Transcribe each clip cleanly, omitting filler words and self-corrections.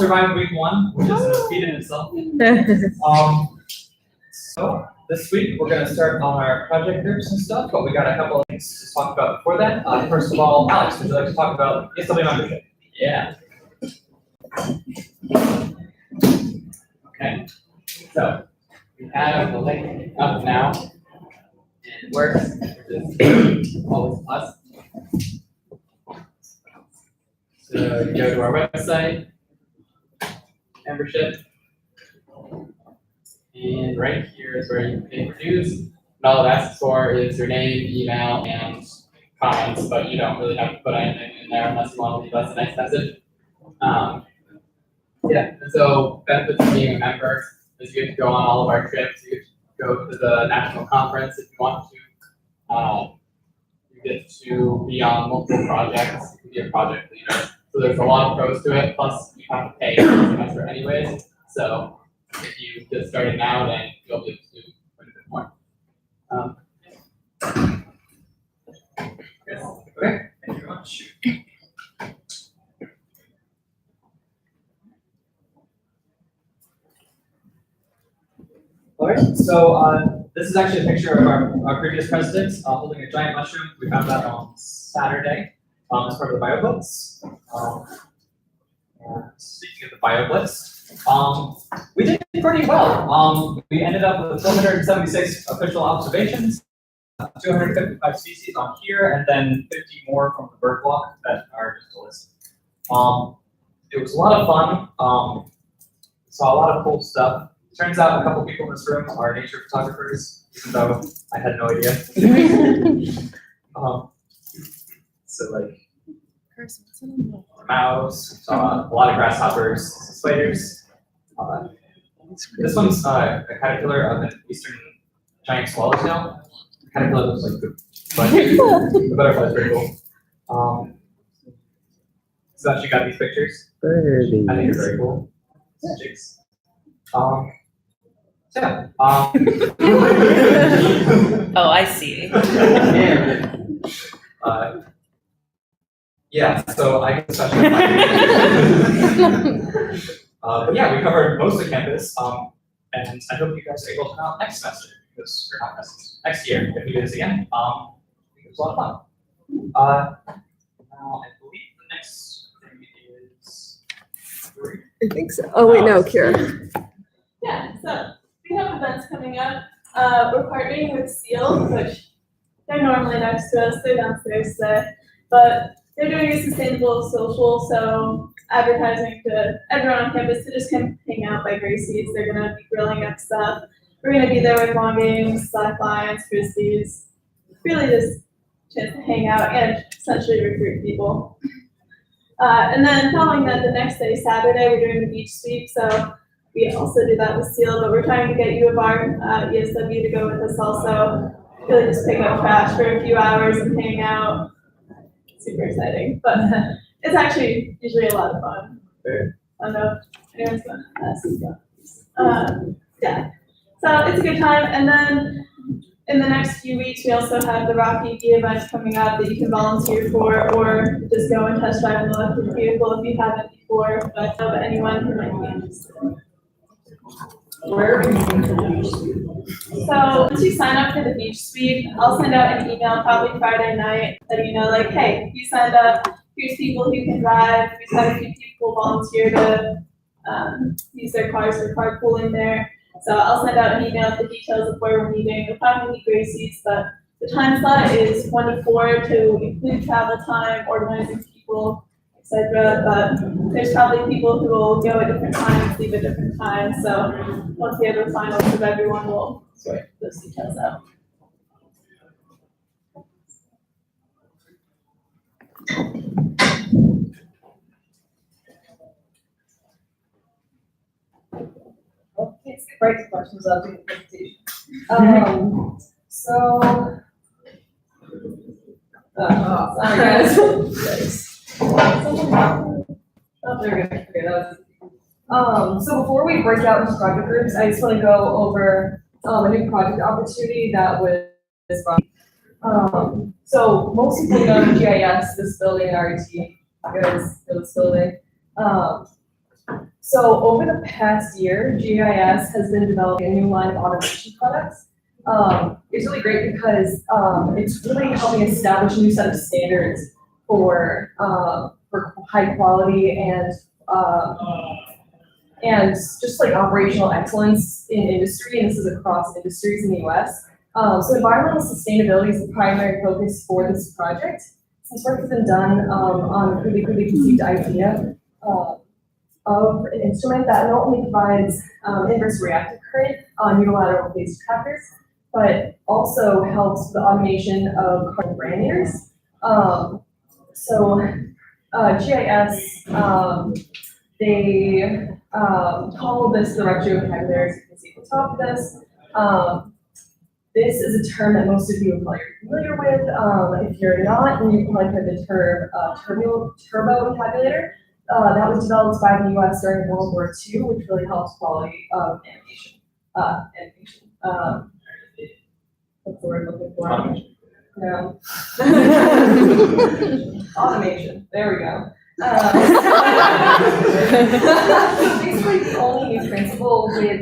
survived week 1, which is a feat in itself. So this week we're going to start on our project groups and stuff, but we got a couple of things to talk about before that. First of all, Alex, would you like to talk about Esw membership? Yeah. Okay. So we have the link up now. It works, which is always us. So you go to our website, membership, and right here is where you pay for dues. And all it asks for is your name, email, and comments, but you don't really have to put anything in there unless you want to leave us a nice message. Yeah, and so benefits of being a member is you get to go on all of our trips. You get to go to the national conference if you want to. You get to be on multiple projects. You can be a project leader. So there's a lot of pros to it. Plus, you have to pay for the semester anyways. So if you just started now, then you'll be able to do quite a bit more. Okay, thank you very much. All right, so this is actually a picture of our previous presidents holding a giant mushroom. We found that on Saturday as part of the BioBlitz. And speaking of the BioBlitz, we did pretty well. We ended up with 476 official observations, 255 species on here, and then 50 more from the bird block that are just a list. It was a lot of fun. We saw a lot of cool stuff. Turns out a couple people in this room are nature photographers, even though I had no idea. So like mouse, saw a lot of grasshoppers, spiders. This one's a caterpillar of an eastern giant swallowtail. The caterpillar looks like the the butterfly's pretty cool. So she got these pictures. I think they're very cool. Jigs. Yeah. Oh, I see. And, yeah, so I guess but yeah, we covered most of campus, and I hope you guys are able to come out next semester, because we're not next year, if we do this again. I think it was a lot of fun. Now I believe the next thing is I think so. Oh wait, no, Kira. Yeah, so we have events coming up. We're partnering with Seal, which they're normally next to us. They're downstairs today, but they're doing a sustainable social, so advertising to everyone on campus to just come hang out by Gracie's. They're gonna be grilling up stuff. We're gonna be there with long games, slack lines, frisbees. Really just a chance to hang out and essentially recruit people. And then following that, the next day, Saturday, we're doing the beach sweep. So we also do that with Seal, but we're trying to get U of R, ESW to go with us also. Really just pick up trash for a few hours and hang out. Super exciting, but it's actually usually a lot of fun. I don't know if anyone's going to ask. Yeah, so it's a good time. And then in the next few weeks, we also have the Rocky V events coming up that you can volunteer for, or just go and test drive an electric vehicle if you haven't before. But I know of anyone who might be interested. Where are we going to the beach sweep? So once you sign up for the beach sweep, I'll send out an email probably Friday night letting you know, like, hey, you signed up, here's people who can drive. We've had a few people volunteer to use their cars for carpooling there. So I'll send out an email with the details of where we're meeting. We'll probably meet Gracie's, but the time slot is 1 to 4 to include travel time, organizing people, etc. But there's probably people who will go at different times, leave at different times. So once we have a final list of everyone, we'll sort those details out. Okay, let's get right to questions. I'll do the presentation. Sorry guys. Oh, there we go. Okay, that was so before we break out into project groups, I just want to go over a new project opportunity that was from. So most people know GIS, this building, and RET, because it was building. So over the past year, GIS has been developing a new line of automation products. It's really great because it's really helping establish a new set of standards for high quality and just like operational excellence in industry, and this is across industries in the US. So environmental sustainability is the primary focus for this project. This work has been done on a really conceived idea of an instrument that not only provides inverse reactive current on unilateral phase tractors, but also helps the automation of carbon granules. GIS, they call this the retro vocabulary, as you can see at the top of this. This is a term that most of you are probably familiar with. If you're not, then you've probably heard the term turbo encabulator. That was developed by the US during World War II, which really helps quality of animation. What's the word I'm looking for? Automation. No. Automation, there we go. So basically, the only new principle with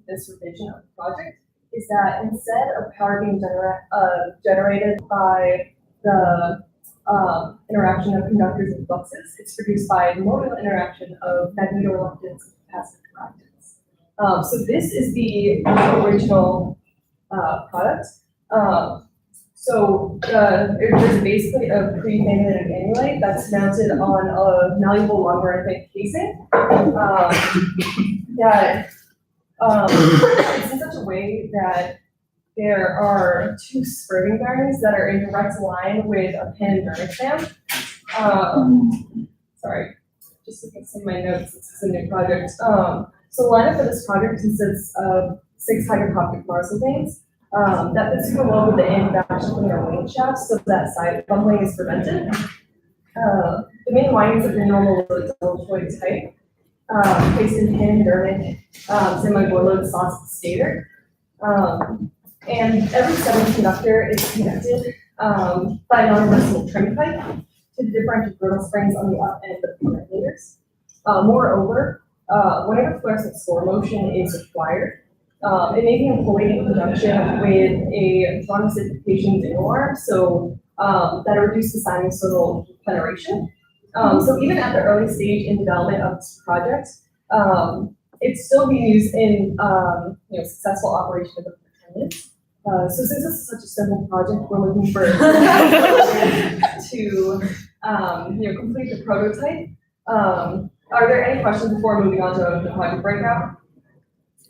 this revision of the project is that instead of power being generated by the interaction of conductors and fluxes, it's produced by the modal interaction of magnetoreluctance and capacitive reactance. So this is the original product. There's basically a pre-magnetic annulite that's mounted on a malleable logarithmic casing it's in such a way that there are two spurting bearings that are in direct line with a pin and bearing stamp. Sorry, just looking at some of my notes, this is a new project. So the lineup for this project consists of 6 hydrocoptic Marshall vanes that fit super well with the end action from their wing shafts so that side bumbling is prevented. The main windings of your normal deltoid type, placed in pin, dermic, semi-boiled slots at the stator. And every seventh conductor is connected by a non-reversible trim pipe to the differential girdle springs on the up end of the regulators. Moreover, whenever fluorescent score motion is required, it may be employed in conjunction with a drawn acidification dingle arm, so that'll reduce the sinusoidal generation. So even at the early stage in development of this project, it's still being used in successful operation of the minutes. So since this is such a simple project, we're looking for to complete the prototype. Are there any questions before moving on to the project breakout?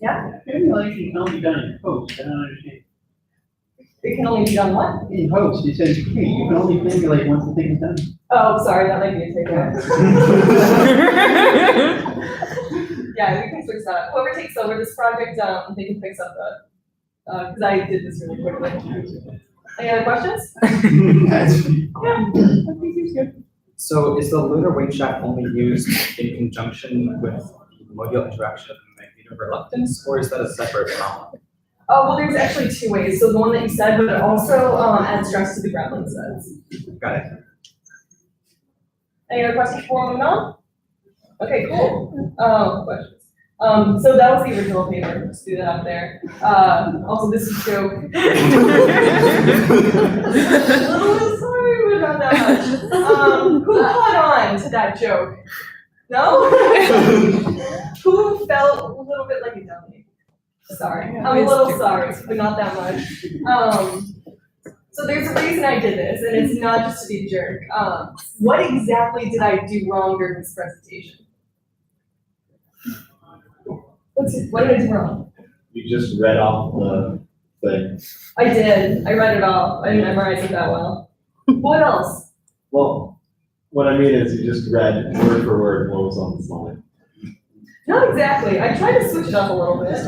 Yeah? It can only be done in post, I don't understand. It can only be done what? In post, it says, hey, you can only manipulate once the thing is done. Oh, sorry, that might be a takeaway. Yeah, we can switch that up. Whoever takes over this project, they can fix up because I did this really quickly. Any other questions? Yeah, that seems good. So is the lunar wing shaft only used in conjunction with the modal interaction of magnetoreluctance, or is that a separate phenomenon? Oh, well, there's actually 2 ways. So the one that you said, but it also adds stress to the ground studs. Got it. Any other questions before moving on? Okay, cool. Questions. So that was the original paper. Just do that up there. Also, this is a joke. Sorry, but not that much. Who caught on to that joke? No? Who felt a little bit like a dummy? Sorry, I'm a little sorry, but not that much. So there's a reason I did this, and it's not just to be a jerk. What exactly did I do wrong during this presentation? What did I do wrong? You just read off the thing. I did. I read it off. I didn't memorize it that well. What else? Well, what I mean is you just read word for word what was on the slide. Not exactly. I tried to switch it up a little bit.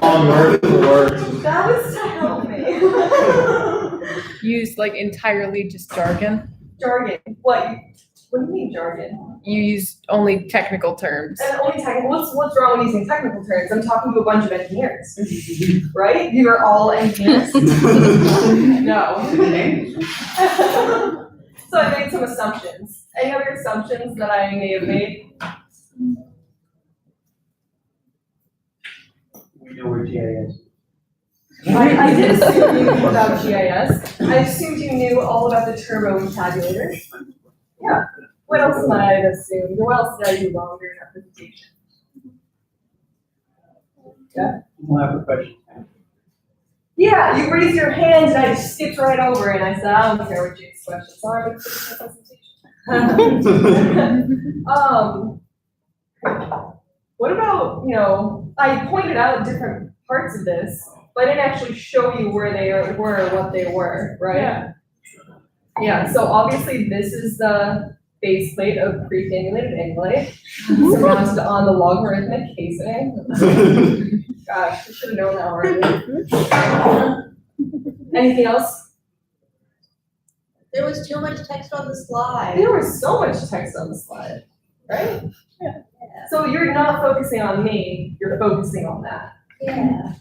On word for word. That was to help me. Used like entirely just jargon. Jargon. What do you mean jargon? You used only technical terms. And only technical. What's wrong with using technical terms? I'm talking to a bunch of engineers, right? You are all engineers. No. So I made some assumptions. Any other assumptions that I may have made? I did assume you knew about GIS. I assumed you knew all about the turbo tabulator. Yeah. What else might I have assumed? What else did I do wrong during that presentation? We'll have a question. Yeah, you raised your hand and I just skipped right over it and I said, I don't care what Jake's questions are, I'm finish my presentation. What about, I pointed out different parts of this, but I didn't actually show you where they were, what they were, right? Yeah. Yeah, so obviously this is the base plate of pre-cannulated angulate. Surmounted on the logarithmic casing. Gosh, I should have known that already. Anything else? There was too much text on the slide. There was so much text on the slide, right? Yeah. So you're not focusing on me, you're focusing on that. Yeah.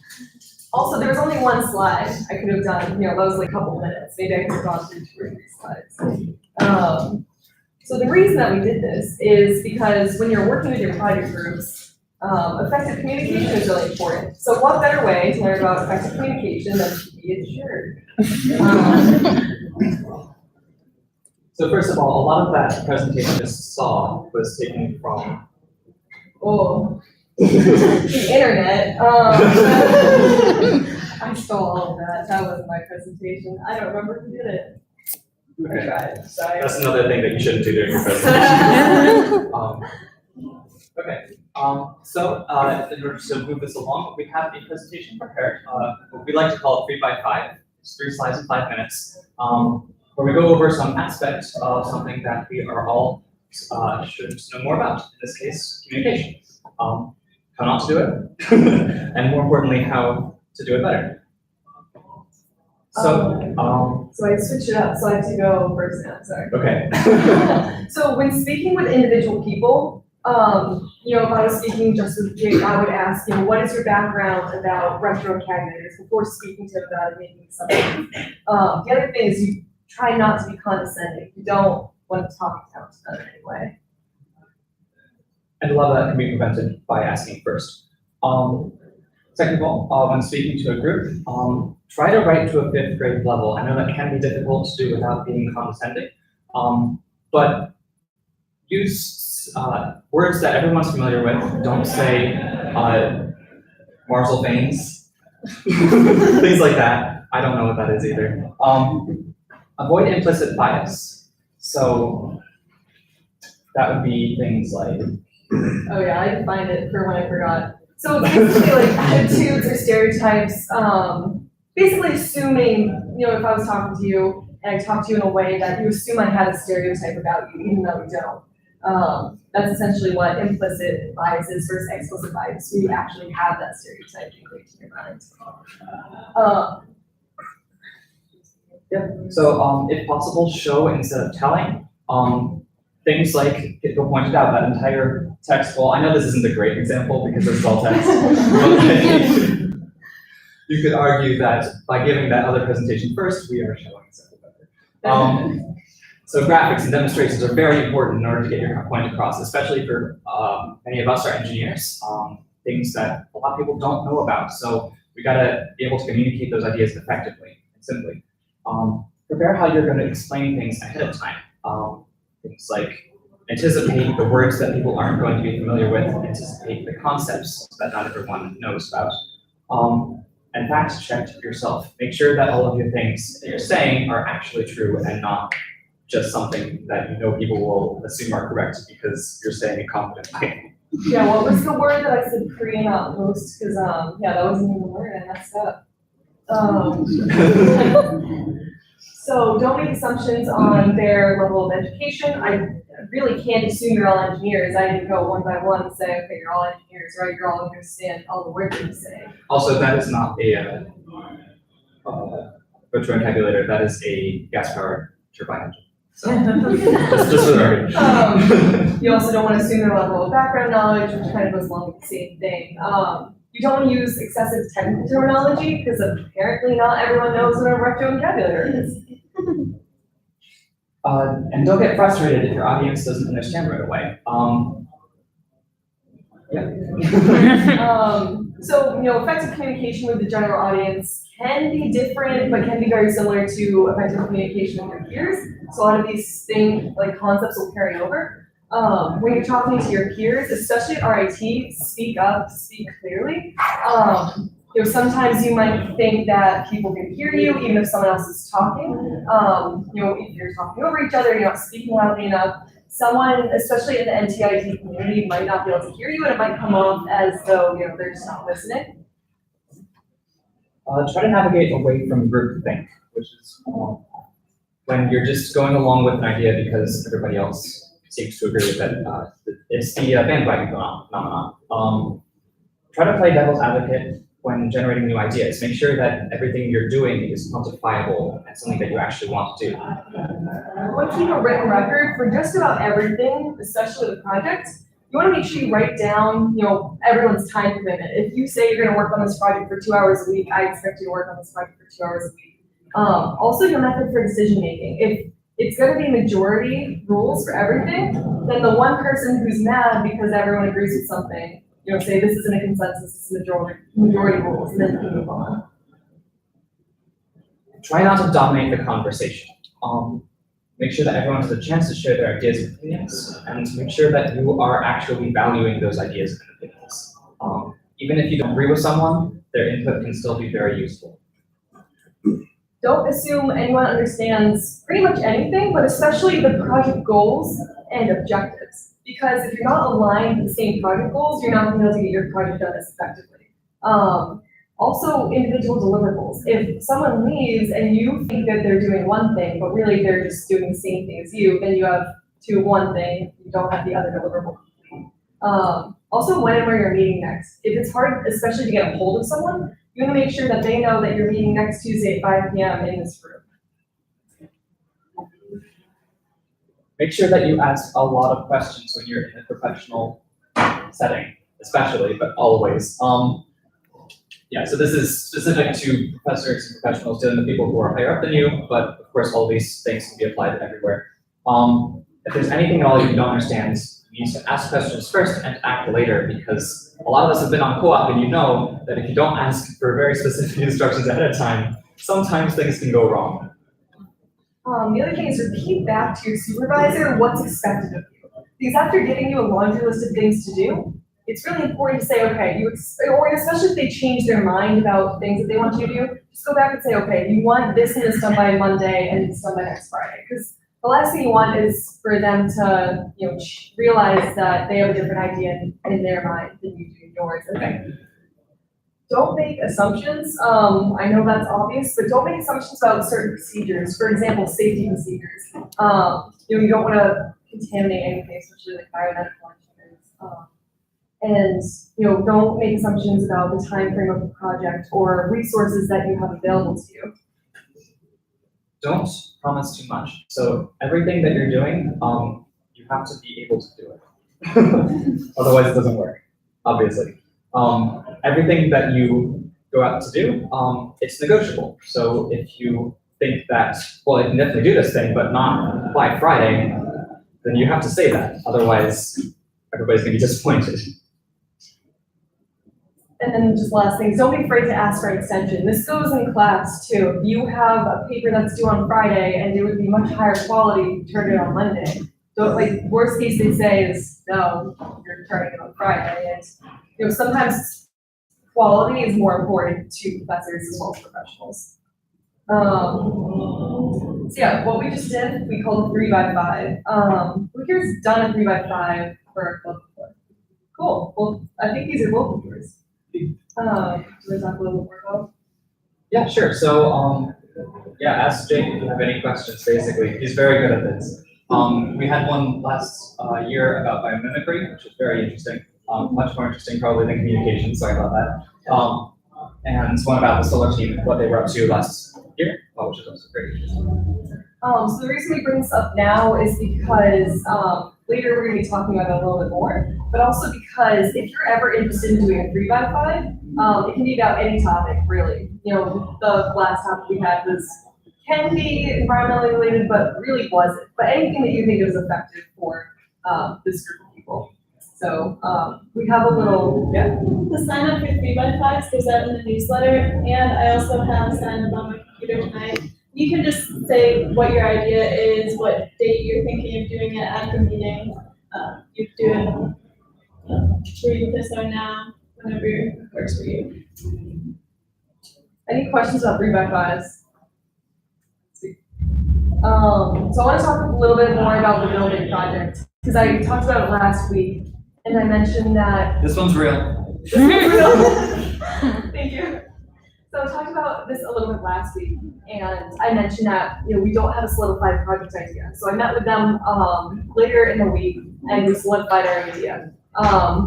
Also, there was only one slide I could have done, that was like a couple minutes. Maybe I could have gone through 2 or 3 slides. So the reason that we did this is because when you're working with your project groups, effective communication is really important. So what better way to learn about effective communication than to be a jerk? So first of all, a lot of that presentation I just saw was taken from the internet. I stole all of that. That wasn't my presentation. I don't remember who did it. I Okay. tried. Sorry. That's another thing that you shouldn't do during your presentation. Okay. So in order to move this along, we have a presentation prepared. What we like to call it 3x5. It's 3 slides in 5 minutes. Where we go over some aspects of something that we are all should know more about. In this case, communication. How not to do it, and more importantly, how to do it better. So, So I switched it up, so I have to go first now, sorry. okay. So when speaking with individual people, if I was speaking just with Jake, I would ask, what is your background about retrocabulators before speaking to him about it making something. The other thing is you try not to be condescending. You don't want to talk down to them in any way. And a lot of that can be prevented by asking first. Second of all, when speaking to a group, try to write to a 5th grade level. I know that can be difficult to do without being condescending, but use words that everyone's familiar with. Don't say Marsal veins, things like that. I don't know what that is either. Avoid implicit bias. So that would be things like, Oh yeah, I defined it for when I forgot. So it's basically like attitudes or stereotypes, basically assuming, if I was talking to you and I talked to you in a way that you assume I had a stereotype about you, even though you don't. That's essentially what implicit bias is versus explicit bias. So you actually have that stereotype ingrained in your mind. So if possible, show instead of telling. Things like Kitko pointed out, that entire text, well, I know this isn't a great example because it's all text, but you could argue that by giving that other presentation first, we are showing something better. So graphics and demonstrations are very important in order to get your point across, especially for many of us are engineers, things that a lot of people don't know about. So we gotta be able to communicate those ideas effectively and simply. Prepare how you're gonna explain things ahead of time. Things like anticipate the words that people aren't going to be familiar with, anticipate the concepts that not everyone knows about. And fact check yourself. Make sure that all of your things that you're saying are actually true and not just something that people will assume are correct because you're saying it confidently. Yeah, what was the word that I said pre and not post? Because that wasn't even a word, I messed up. So don't make assumptions on their level of education. I really can't assume you're all engineers. I didn't go one by one and say, okay, you're all engineers, right? You're all understand all the words you're saying. Also, that is not a retrotabulator. That is a gas-powered turbine engine. So, just for the record. You also don't want to assume their level of background knowledge, which kind of goes along with the same thing. You don't want to use excessive technical terminology because apparently not everyone knows what a retrotabulator is. And don't get frustrated if your audience doesn't understand right away. So, effective communication with the general audience can be different, but can be very similar to effective communication with your peers. So a lot of these things, like concepts, will carry over. When you're talking to your peers, especially at RIT, speak up, speak clearly. Sometimes you might think that people can hear you even if someone else is talking. If you're talking over each other, you're not speaking loudly enough. Someone, especially in the NTIT community, might not be able to hear you, and it might come off as though they're just not listening. Try to navigate away from groupthink, which is when you're just going along with an idea because everybody else seems to agree with it. It's the bandwagon phenomenon. Try to play devil's advocate when generating new ideas. Make sure that everything you're doing is quantifiable and something that you actually want to do. You want to keep a written record for just about everything, especially with a project. You want to make sure you write down, everyone's time commitment. If you say you're going to work on this project for 2 hours a week, I expect you to work on this project for 2 hours a week. Also, your method for decision making. If it's going to be majority rules for everything, then the one person who's mad because everyone agrees with something, say this isn't a consensus, this is majority rules, and then you move on. Try not to dominate the conversation. Make sure that everyone has a chance to share their ideas and opinions, and make sure that you are actually valuing those ideas and opinions. Even if you don't agree with someone, their input can still be very useful. Don't assume anyone understands pretty much anything, but especially the project goals and objectives. Because if you're not aligned with the same project goals, you're not going to be able to get your project done as effectively. Also, individual deliverables. If someone leaves and you think that they're doing one thing, but really they're just doing the same thing as you, then you have one thing, you don't have the other deliverable. Also, when and where you're meeting next. If it's hard, especially to get a hold of someone, you want to make sure that they know that you're meeting next Tuesday at 5 p.m. in this room. Make sure that you ask a lot of questions when you're in a professional setting, especially, but always. So this is specific to professors and professionals dealing with people who are higher up than you, but of course all these things can be applied everywhere. If there's anything at all you don't understand, you need to ask questions first and act later, because a lot of us have been on co-op and you know that if you don't ask for very specific instructions ahead of time, sometimes things can go wrong. The other thing is repeat back to your supervisor what's expected of you. Because after giving you a laundry list of things to do, it's really important to say, okay, or especially if they change their mind about things that they want you to do, just go back and say, okay, you want this and this done by Monday and this done by next Friday. Because the last thing you want is for them to, realize that they have a different idea in their mind than you do in yours. Okay. Don't make assumptions. I know that's obvious, but don't make assumptions about certain procedures. For example, safety procedures. You don't want to contaminate anything, especially like biomedical engineers. And don't make assumptions about the time frame of the project or resources that you have available to you. Don't promise too much. So everything that you're doing, you have to be able to do it. Otherwise it doesn't work, obviously. Everything that you go out to do, it's negotiable. So if you think that, well, I can definitely do this thing, but not by Friday, then you have to say that. Otherwise, everybody's gonna be disappointed. And then just last thing, don't be afraid to ask for an extension. This goes in class too. If you have a paper that's due on Friday and it would be much higher quality, turn it on Monday. So worst case they say is, no, you're turning it on Friday. And sometimes quality is more important to professors as well as professionals. So yeah, what we just did, we called a 3x5. Who here's done a 3x5 for our club before? Cool. Well, I think these are both of yours. Do you want to talk a little more about? Yeah, sure. So, ask Jake if you have any questions, basically. He's very good at this. We had one last year about biomimicry, which is very interesting. Much more interesting probably than communication, sorry about that. And one about the solar team, what they were up to last year, which is also very interesting. So the reason we bring this up now is because later we're going to be talking about it a little bit more, but also because if you're ever interested in doing a 3x5, it can be about any topic, really. The last topic we had can be environmentally related, but really wasn't. But anything that you think is effective for this group of people. So, we have a little, yeah. The sign up for 3x5 goes out in the newsletter, and I also have a sign up on my computer tonight. You can just say what your idea is, what date you're thinking of doing it at the meeting. You can do it where you this or now, whenever it works for you. Any questions about 3x5s? So I want to talk a little bit more about the building project, because I talked about it last week, and I mentioned that. This one's real. Thank you. So I talked about this a little bit last week, and I mentioned that, we don't have a solidified project idea. So I met with them, later in the week, and we solidified our idea.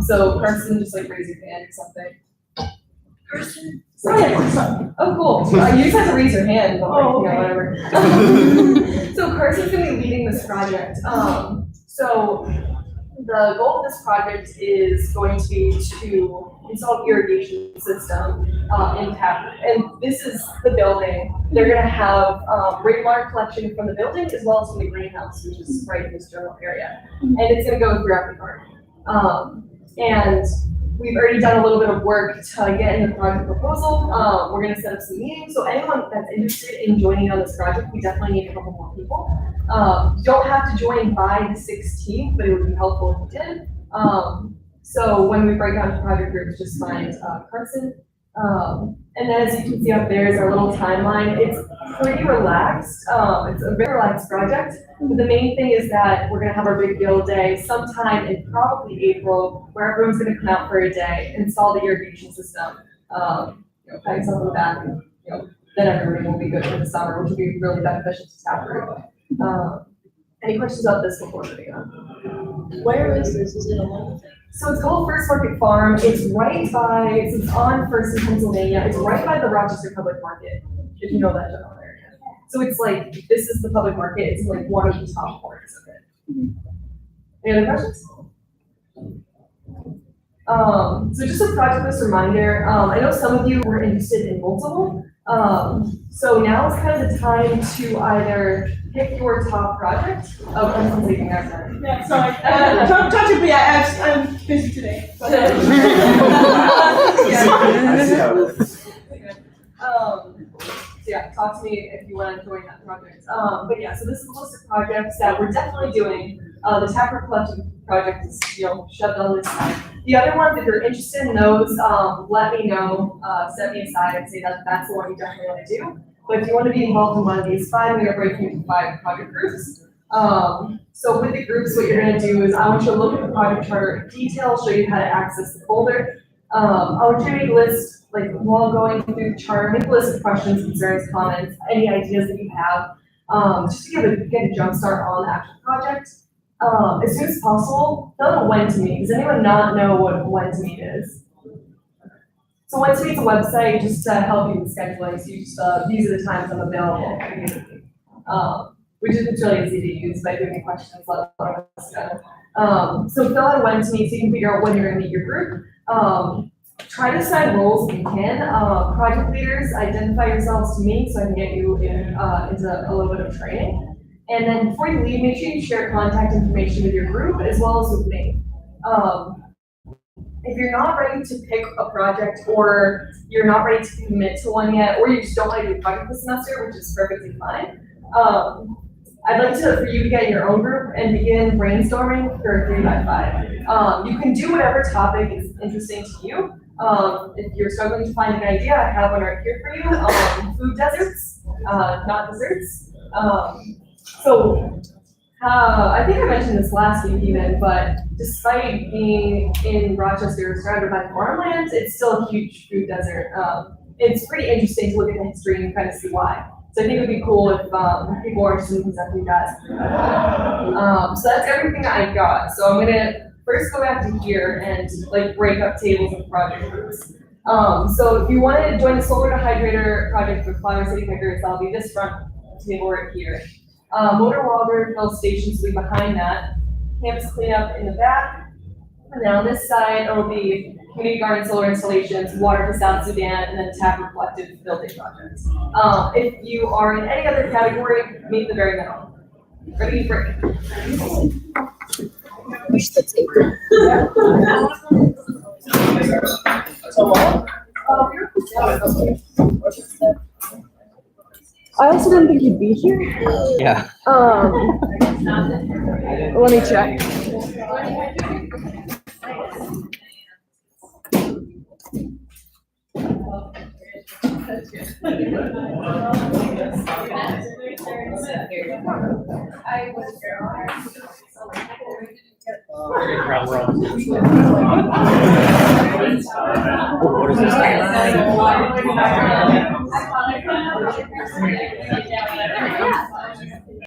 So Carson just like raise your hand or something. Person? Oh, cool. You just have to raise your hand, but Oh, whatever. So Carson's gonna be leading this project. So the goal of this project is going to be to install an irrigation system in Tapper. And this is the building. They're gonna have rainwater collection from the building as well as from the greenhouse, which is right in this general area. And it's gonna go throughout the garden. And we've already done a little bit of work to get in the project proposal. We're gonna set up some meetings. So anyone that's interested in joining on this project, we definitely need a couple more people. You don't have to join by the 16th, but it would be helpful if you did. So when we break down to project groups, just find Carson. And then as you can see up there is our little timeline. It's pretty relaxed. It's a very relaxed project. But the main thing is that we're gonna have our big build day sometime in probably April, where everyone's gonna come out for a day, install the irrigation system, pack something back, and then everything will be good for the summer, which will be really beneficial to Taproot. Any questions about this before moving on? Where is this? Is it a local thing? So it's called First Market Farm. It's right by, it's on First in Pennsylvania. It's right by the Rochester Public Market, if you know that general area. So it's like, this is the public market. It's like one of the top corners of it. Any other questions? So just a project list reminder. I know some of you were interested in multiple. So now is kind of the time to either pick your top project. Oh, I'm completing that. Sorry. Yeah, sorry. Talk to me, I'm busy today. But, I see how it is. So yeah, talk to me if you want to join that project. But yeah, so this is a list of projects that we're definitely doing. The Taproot Collection project is, shoved on this side. The other ones, if you're interested in those, let me know, set me aside and say that that's the one you definitely want to do. But if you want to be involved in one of these 5, we are breaking into 5 project groups. So with the groups, what you're going to do is I want you to look at the project charter in detail, show you how to access the folder. I want you to make a list, like while going through the charter, make a list of questions, concerns, comments, any ideas that you have, just to get a jump start on the actual project. As soon as possible, fill out a when to meet. Does anyone not know what when to meet is? So when to meet's a website just to help you with scheduling. So you just, these are the times I'm available. Which is really easy to use. If I do any questions, let us know. So fill out a when to meet so you can figure out when you're gonna meet your group. Try to assign roles if you can. Project leaders, identify yourselves to me so I can get you into a little bit of training. And then before you leave, make sure you share contact information with your group as well as with me. If you're not ready to pick a project or you're not ready to commit to one yet, or you just don't want to do a project this semester, which is perfectly fine, I'd like for you to get your own group and begin brainstorming for a 3x5. You can do whatever topic is interesting to you. If you're struggling to find an idea, I have one right here for you. Food deserts, not desserts. So I think I mentioned this last week even, but despite being in Rochester surrounded by farmland, it's still a huge food desert. It's pretty interesting to look at the history and kind of see why. So I think it would be cool if people are interested in presenting that. So that's everything I got. So I'm gonna first go back to here and break up tables and project groups. So if you want to join the solar dehydrator project with Flower City Pickers, that'll be this front table right here. Motor water fill stations will be behind that. Campus cleanup in the back. And then on this side, it'll be community garden solar installations, water for South Sudan, and then Taproot collective building projects. If you are in any other category, meet the very middle. Ready, break. Push the tape. I also didn't think you'd be here. Yeah. Let me check. What is this?